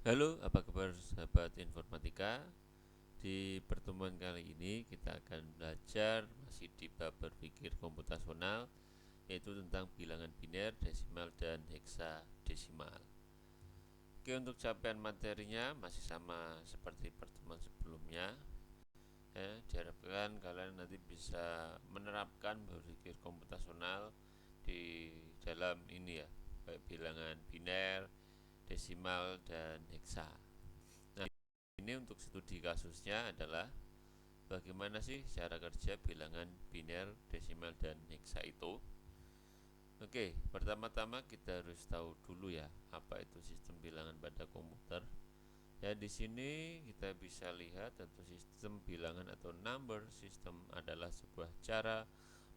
Halo, apa kabar sahabat informatika? Di pertemuan kali ini kita akan belajar masih di bab berpikir komputasional, yaitu tentang bilangan biner, desimal, dan heksadesimal. Oke, untuk capaian materinya masih sama seperti pertemuan sebelumnya. Diharapkan kalian nanti bisa menerapkan berpikir komputasional di dalam ini ya, baik bilangan biner, desimal, dan heksa. Nah, ini untuk studi kasusnya adalah bagaimana sih cara kerja bilangan biner, desimal, dan heksa itu. Oke, pertama-tama kita harus tahu dulu ya apa itu sistem bilangan pada komputer. Ya, di sini kita bisa lihat atau sistem bilangan atau number system adalah sebuah cara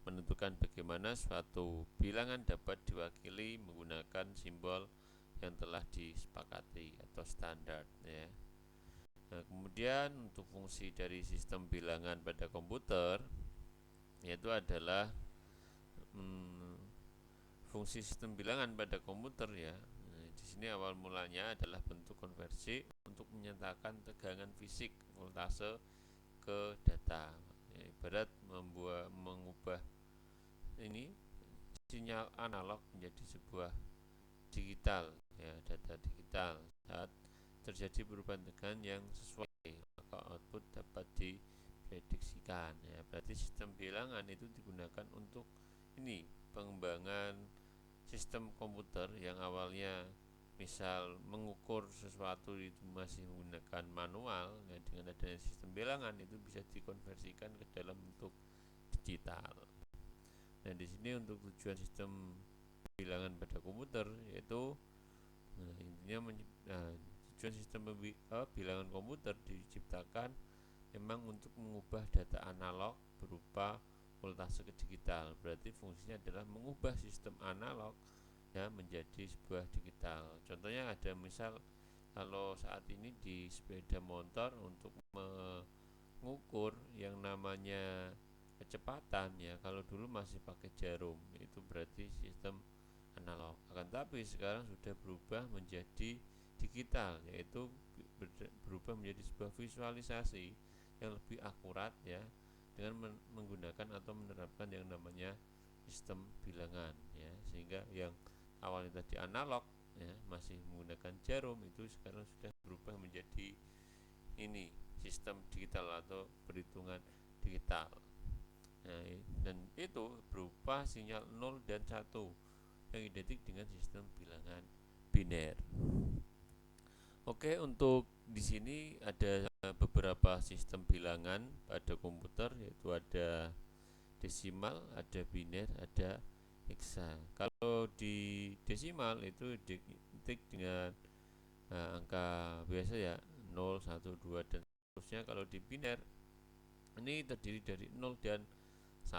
menentukan bagaimana suatu bilangan dapat diwakili menggunakan simbol yang telah disepakati atau standar ya. Nah, kemudian untuk fungsi dari sistem bilangan pada komputer yaitu adalah hmm, fungsi sistem bilangan pada komputer ya. Nah, di sini awal mulanya adalah bentuk konversi untuk menyatakan tegangan fisik voltase ke data. Ya, ibarat mengubah ini sinyal analog menjadi sebuah digital ya, data digital. Saat terjadi perubahan tegangan yang sesuai, maka output dapat diprediksikan ya. Berarti sistem bilangan itu digunakan untuk ini pengembangan sistem komputer yang awalnya misal mengukur sesuatu itu masih menggunakan manual ya, dengan adanya sistem bilangan itu bisa dikonversikan ke dalam bentuk digital. Nah, di sini untuk tujuan sistem bilangan pada komputer yaitu intinya tujuan sistem bilangan komputer diciptakan memang untuk mengubah data analog berupa voltase ke digital. Berarti fungsinya adalah mengubah sistem analog ya menjadi sebuah digital. Contohnya ada misal kalau saat ini di sepeda motor untuk mengukur yang namanya kecepatan ya, kalau dulu masih pakai jarum itu berarti sistem analog. Akan tapi sekarang sudah berubah menjadi digital, yaitu berubah menjadi sebuah visualisasi yang lebih akurat ya dengan menggunakan atau menerapkan yang namanya sistem bilangan ya, sehingga yang awalnya tadi analog ya masih menggunakan jarum itu sekarang sudah berubah menjadi ini sistem digital atau perhitungan digital. Nah, dan itu berupa sinyal 0 dan 1 yang identik dengan sistem bilangan biner. Oke, untuk di sini ada beberapa sistem bilangan pada komputer yaitu ada desimal, ada biner, ada heksa. Kalau di desimal itu identik dengan angka biasa ya 0, 1, 2 dan seterusnya. Kalau di biner ini terdiri dari 0 dan 1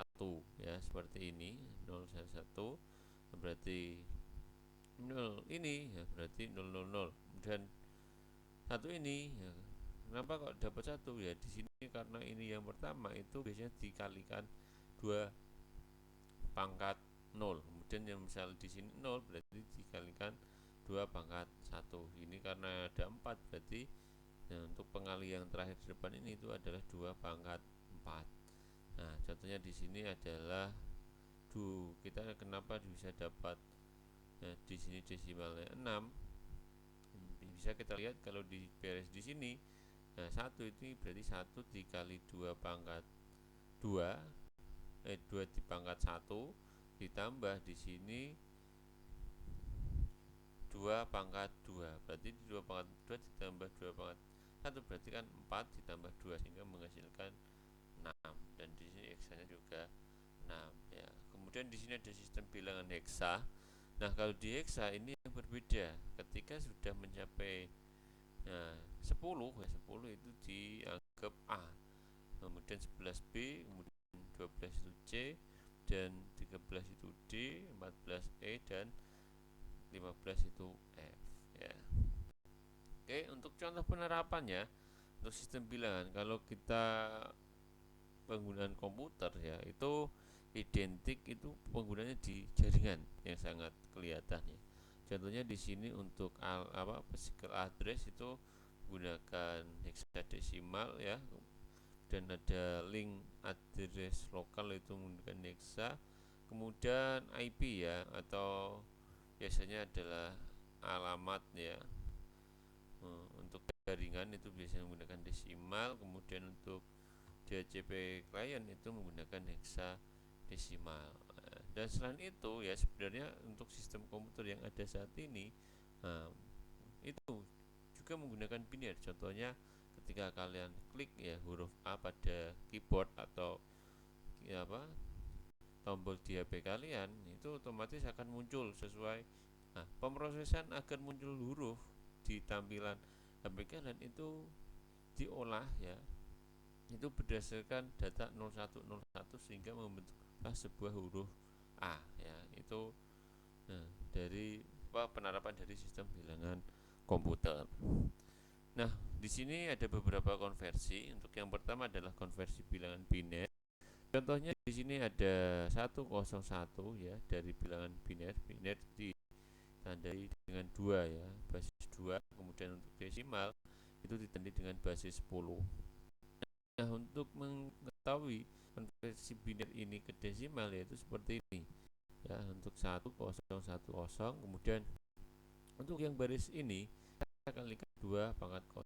ya, seperti ini 0 dan 1 berarti 0 ini ya berarti 000 dan satu ini ya, kenapa kok dapat satu ya di sini karena ini yang pertama itu biasanya dikalikan 2 pangkat 0, kemudian yang misal di sini 0 berarti dikalikan 2 pangkat 1. Ini karena ada 4 berarti nah, untuk pengali yang terakhir di depan ini itu adalah 2 pangkat 4. Nah, contohnya di sini adalah kita kenapa bisa dapat di sini desimalnya 6, bisa kita lihat kalau di beres di sini. Nah, 1 itu berarti 1 dikali 2 pangkat 2 2 di pangkat 1 ditambah di sini 2 pangkat 2 berarti 2 pangkat 2 ditambah 2 pangkat 1 berarti kan 4 ditambah 2 sehingga menghasilkan 6 dan di sini heksanya juga 6 ya. Kemudian di sini ada sistem bilangan heksa. Nah, kalau di heksa ini yang berbeda ketika sudah mencapai 10 ya 10 itu dianggap A, kemudian 11 B, kemudian 12 itu C, dan 13 itu D, 14 E, dan 15 itu F ya. Oke, untuk contoh penerapannya untuk sistem bilangan kalau kita penggunaan komputer ya itu identik itu penggunanya di jaringan yang sangat kelihatan ya. Contohnya di sini untuk physical address itu menggunakan hexadesimal ya, dan ada link address lokal itu menggunakan hexa. Kemudian IP ya, atau biasanya adalah alamat ya. Untuk jaringan itu biasanya menggunakan desimal. Kemudian untuk DHCP client itu menggunakan hexadesimal. Dan selain itu ya, sebenarnya untuk sistem komputer yang ada saat ini itu juga menggunakan biner. Contohnya ketika kalian klik ya huruf A pada keyboard atau tombol di HP kalian, itu otomatis akan muncul sesuai. Nah, pemrosesan agar muncul huruf di tampilan HP kalian itu diolah ya, itu berdasarkan data 0101 sehingga membentuklah sebuah huruf A ya. Itu dari penerapan dari sistem bilangan komputer. Nah, di sini ada beberapa konversi. Untuk yang pertama adalah konversi bilangan biner. Contohnya di sini ada 101 ya, dari bilangan biner. Biner ditandai dengan 2 ya, basis 2. Kemudian untuk desimal itu ditandai dengan basis 10. Nah, untuk mengetahui konversi biner ini ke desimal yaitu seperti ini ya. Untuk 1010, kemudian untuk yang baris ini kita kalikan 2 pangkat 0,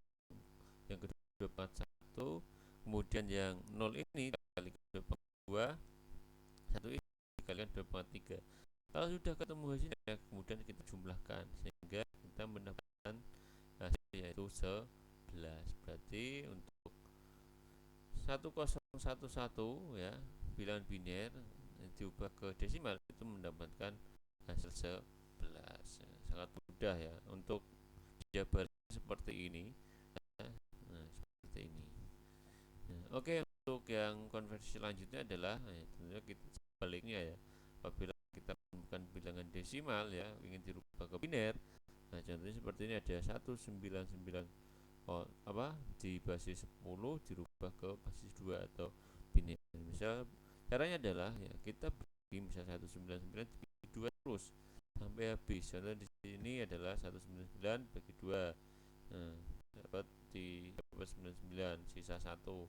yang kedua 2 pangkat 1, kemudian yang 0 ini dikalikan 2 pangkat 2, 1 ini dikalikan 2 pangkat 3. Kalau sudah ketemu hasilnya, kemudian kita jumlahkan sehingga kita mendapatkan hasil yaitu 11. Berarti untuk 1011 ya, bilangan biner diubah ke desimal itu mendapatkan hasil 11. Sangat mudah ya untuk jabar seperti ini. Nah, seperti ini. Nah, oke, untuk yang konversi selanjutnya adalah tentunya kita sebaliknya ya. Apabila kita bukan bilangan desimal ya, ingin dirubah ke biner. Nah, contohnya seperti ini, ada 199 di basis 10 dirubah ke basis 2 atau biner. Misal caranya adalah ya, kita bagi misal 199 dibagi 2 terus sampai habis. Contoh di sini adalah 199 bagi 2. Nah, dapat 99, sisa 1.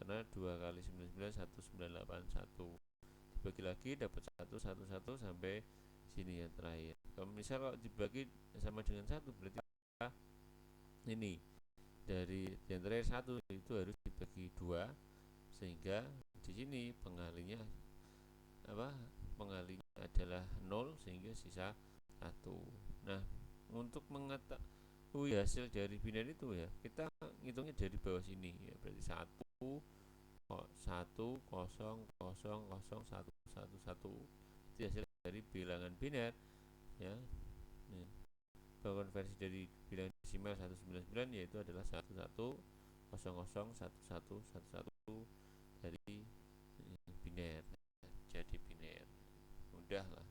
Karena 2 kali 99 1981. Dibagi lagi dapat 111 sampai sini yang terakhir. Kalau misal kalau dibagi sama dengan 1 berarti ini dari yang terakhir 1 itu harus dibagi 2 sehingga di sini pengalinya adalah 0 sehingga sisa 1. Nah, untuk mengetahui hasil dari biner itu ya, kita ngitungnya dari bawah sini ya, berarti 1 1 0 0 0 1 1 1. Itu hasil dari bilangan biner ya. Nah, konversi dari bilangan desimal 199 yaitu adalah 11 00 11 11 dari biner, jadi biner. Mudah lah.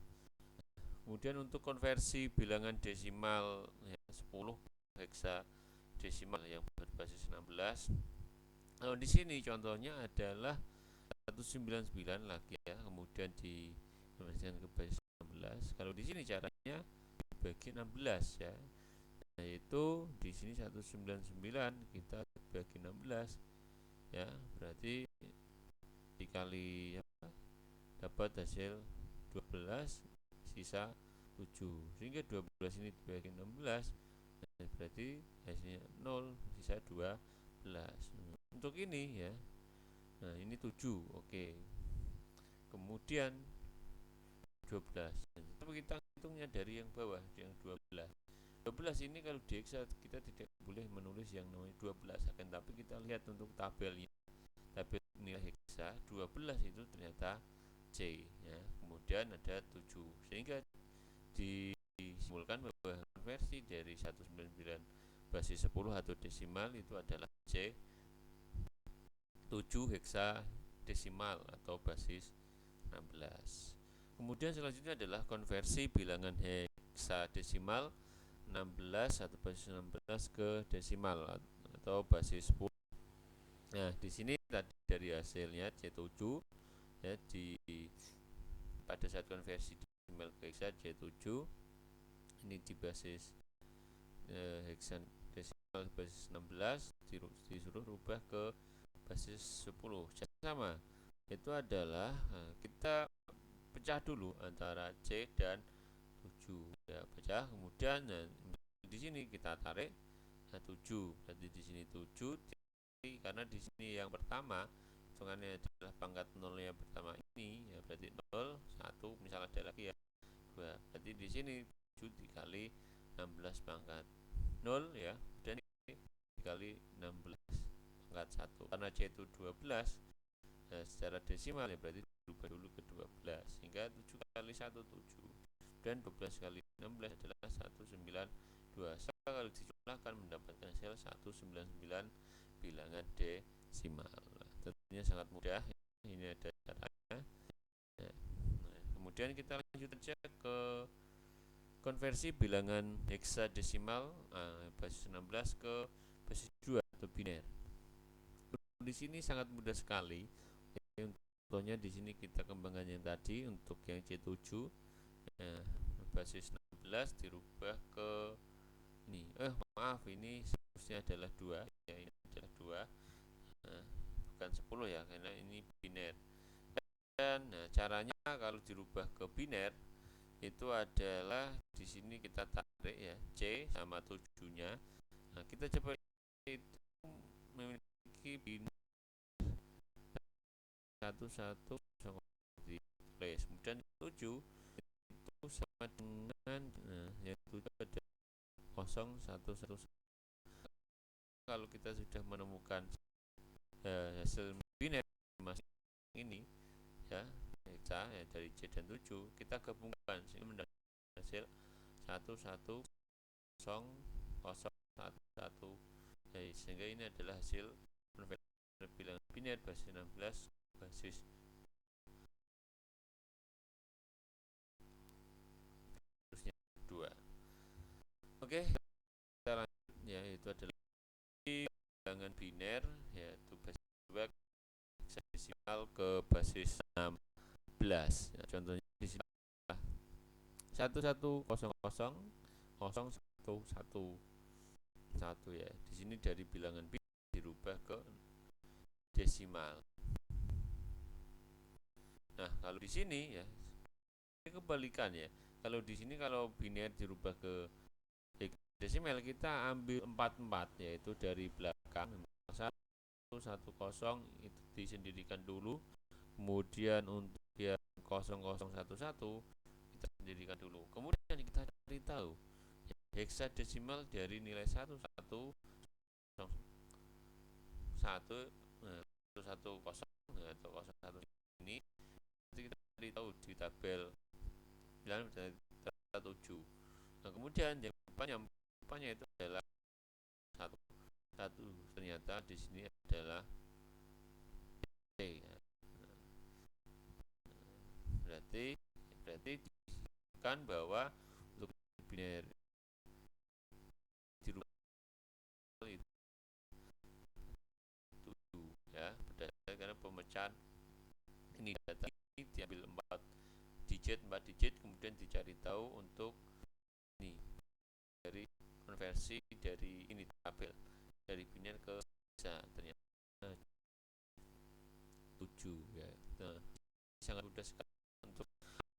Kemudian untuk konversi bilangan desimal ya, 10 hexadesimal yang berbasis 16. Kalau di sini contohnya adalah 199 lagi ya, kemudian dikonversikan ke basis 16. Kalau di sini caranya dibagi 16 ya. Yaitu di sini 199 kita bagi 16 ya, berarti dikali dapat hasil 12 sisa 7, sehingga 12 ini dibagi 16 berarti hasilnya 0 sisa 12. Untuk ini ya, nah ini 7, oke. Kemudian 12, tapi kita hitungnya dari yang bawah, yang 12 ini kalau di Excel kita tidak boleh menulis yang namanya 12, akan tapi kita lihat untuk tabelnya, tabel nilai hexa 12 itu ternyata C ya. Kemudian ada 7, sehingga disimpulkan bahwa konversi dari 199 basis 10 atau desimal itu adalah C 7 hexadesimal atau basis 16. Kemudian selanjutnya adalah konversi bilangan hexadesimal 16 atau basis 16 ke desimal atau basis 10. Nah, di sini tadi dari hasilnya C7 ya, pada saat konversi desimal ke hexa C7 ini di basis hexadesimal basis 16 disuruh rubah ke basis 10. Sama, itu adalah kita pecah dulu antara C dan 7 ya, pecah, kemudian di sini kita tarik 7, berarti di sini 7, karena di sini yang pertama hitungannya adalah pangkat 0 yang pertama ini ya, berarti 0 1, misalnya ada lagi ya 2, berarti di sini 7 dikali 16 pangkat 0 ya, dan dikali 16 pangkat 1, karena C itu 12 secara desimal ya, berarti berubah dulu ke 12, sehingga 7 kali 1 7, dan 12 kali 16 adalah 192. Kalau dijumlahkan mendapatkan hasil 199 bilangan desimal. Tentunya sangat mudah, ini ada caranya. Kemudian kita lanjut aja ke konversi bilangan heksadesimal basis 16 ke basis 2 atau biner. Di sini sangat mudah sekali. Contohnya di sini kita kembangkan yang tadi untuk yang C7, basis 16 dirubah ke ini. Maaf, ini seharusnya adalah 2 ya, ini adalah 2. Bukan 10 ya, karena ini biner. Dan caranya kalau dirubah ke biner itu adalah di sini kita tarik ya, C sama 7-nya. Nah, kita coba itu memiliki biner 11 di place, kemudian 7 itu sama dengan yang 7 ada 0 1 1. Kalau kita sudah menemukan hasil biner masing ini ya, hexa ya, dari C dan 7 kita gabungkan sehingga mendapatkan hasil 1 1 0 0 1 1 ya, sehingga ini adalah hasil konversi bilangan biner basis 16 basis terusnya 2. Oke, kita lanjut ya, itu adalah bilangan biner yaitu basis 2 heksadesimal ke basis 16 ya, contohnya di sini 1 1 0 0 0 1 1 ya. Di sini dari bilangan biner dirubah ke desimal. Nah, kalau di sini ya kebalikan ya. Kalau di sini kalau biner dirubah ke desimal kita ambil 44 yaitu dari belakang 1 1 0 itu disendirikan dulu. Kemudian untuk yang 0 0 1 1 kita sendirikan dulu. Kemudian kita cari tahu heksadesimal dari nilai 1 1 0 1 1 0 atau 01 ini kita cari tahu di tabel bilangan 7. Nah, kemudian yang depannya itu adalah 1 1, ternyata di sini adalah C ya. Berarti kan bahwa untuk biner dirubah itu 7 ya, berdasarkan pemecahan ini data ini diambil 4 digit, kemudian dicari tahu untuk ini dari konversi dari ini tabel dari biner ke bisa, ternyata 7 ya. Nah, sangat mudah sekali untuk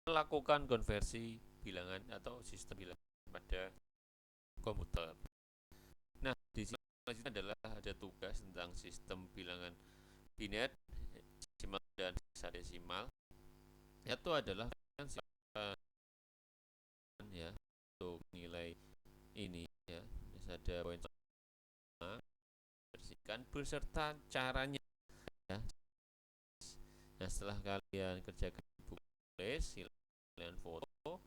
melakukan konversi bilangan atau sistem bilangan pada komputer. Nah, di sini selanjutnya adalah ada tugas tentang sistem bilangan biner, desimal dan heksadesimal. Itu adalah ya untuk nilai ini ya, ada poin bersihkan beserta caranya ya. Nah, setelah kalian kerjakan buku tulis, kalian foto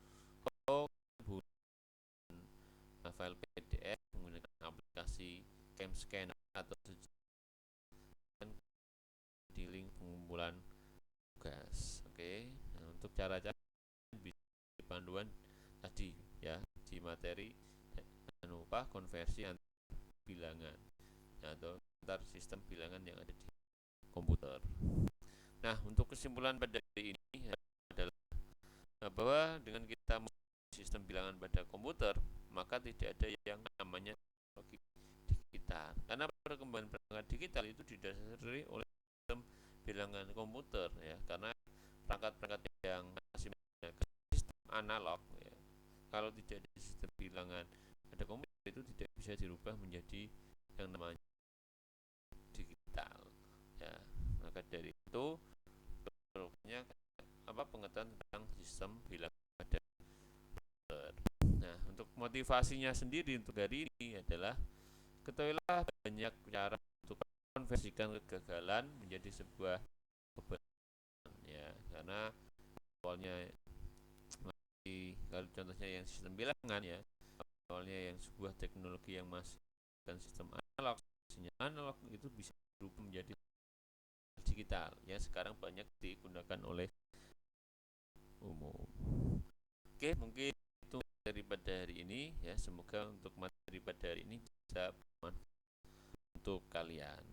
file PDF menggunakan aplikasi CamScanner atau di link pengumpulan tugas. Oke. Nah, untuk cara-cara bisa panduan tadi ya di materi, jangan lupa konversi antar bilangan atau antar sistem bilangan yang ada di komputer. Nah, untuk kesimpulan pada hari ini adalah bahwa dengan kita sistem bilangan pada komputer, maka tidak ada yang namanya teknologi digital. Karena perkembangan perangkat digital itu didasari oleh sistem bilangan komputer ya, karena perangkat-perangkat yang masih menggunakan sistem analog ya, kalau tidak ada sistem bilangan pada komputer itu tidak bisa dirubah menjadi yang namanya digital ya. Maka dari itu perlunya pengetahuan tentang sistem bilangan pada komputer. Nah, untuk motivasinya sendiri untuk hari ini adalah ketahuilah banyak cara untuk konversikan kegagalan menjadi sebuah keberhasilan ya, karena awalnya kalau contohnya yang sistem bilangan ya, awalnya yang sebuah teknologi yang masih dan sistem analog itu bisa berubah menjadi digital ya, sekarang banyak digunakan oleh umum. Oke, mungkin itu daripada hari ini ya, semoga untuk materi pada hari ini bisa bermanfaat untuk kalian.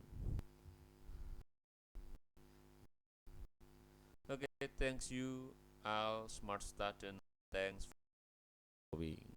Oke, thanks you all smart student, thanks for following.